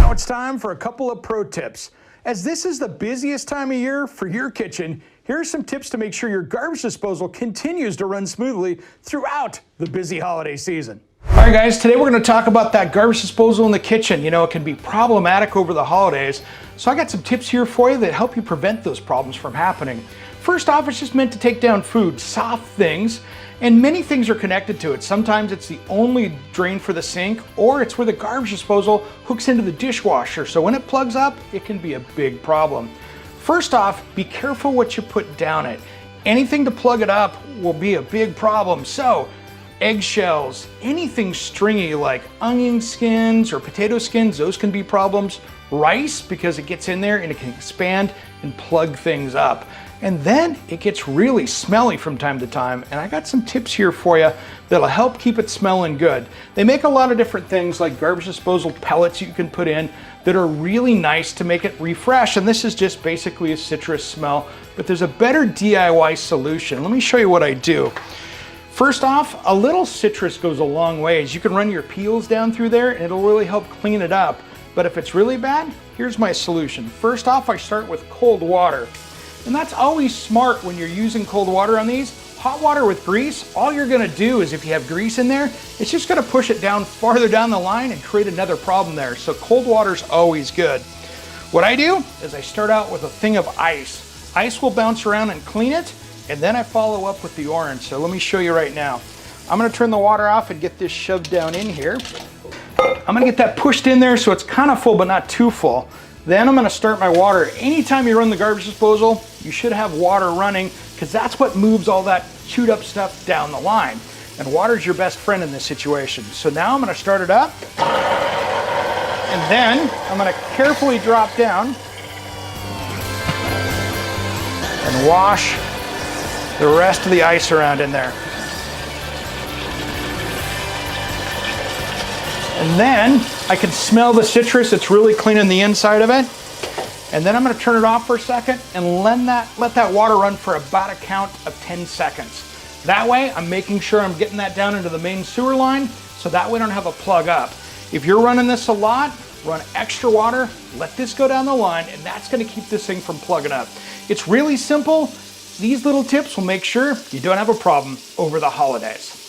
Now it's time for a couple of pro tips. As this is the busiest time of year for your kitchen, here are some tips to make sure your garbage disposal continues to run smoothly throughout the busy holiday season. All right, guys, today we're going to talk about that garbage disposal in the kitchen. You know, it can be problematic over the holidays. So I got some tips here for you that help you prevent those problems from happening. First off, it's just meant to take down food, soft things, and many things are connected to it. Sometimes it's the only drain for the sink, or it's where the garbage disposal hooks into the dishwasher. So when it plugs up, it can be a big problem. First off, be careful what you put down it. Anything to plug it up will be a big problem. So eggshells, anything stringy like onion skins or potato skins, those can be problems. Rice, because it gets in there and it can expand and plug things up. And then it gets really smelly from time to time. And I got some tips here for you that'll help keep it smelling good. They make a lot of different things like garbage disposal pellets you can put in that are really nice to make it refresh. And this is just basically a citrus smell, but there's a better DIY solution. Let me show you what I do. First off, a little citrus goes a long ways. You can run your peels down through there and it'll really help clean it up. But if it's really bad, here's my solution. First off, I start with cold water. And that's always smart when you're using cold water on these. Hot water with grease, all you're gonna do is if you have grease in there, it's just gonna push it down farther down the line and create another problem there. So cold water's always good. What I do is I start out with a thing of ice. Ice will bounce around and clean it, and then I follow up with the orange. So let me show you right now. I'm gonna turn the water off and get this shoved down in here. I'm gonna get that pushed in there so it's kind of full but not too full. Then I'm gonna start my water. Anytime you run the garbage disposal, you should have water running because that's what moves all that chewed up stuff down the line. And water's your best friend in this situation. So now I'm gonna start it up. And then I'm gonna carefully drop down and wash the rest of the ice around in there. And then I can smell the citrus. It's really cleaning the inside of it. And then I'm gonna turn it off for a second and let that water run for about a count of 10 seconds. That way, I'm making sure I'm getting that down into the main sewer line, so that way I don't have a plug up. If you're running this a lot, run extra water, let this go down the line, and that's gonna keep this thing from plugging up. It's really simple. These little tips will make sure you don't have a problem over the holidays.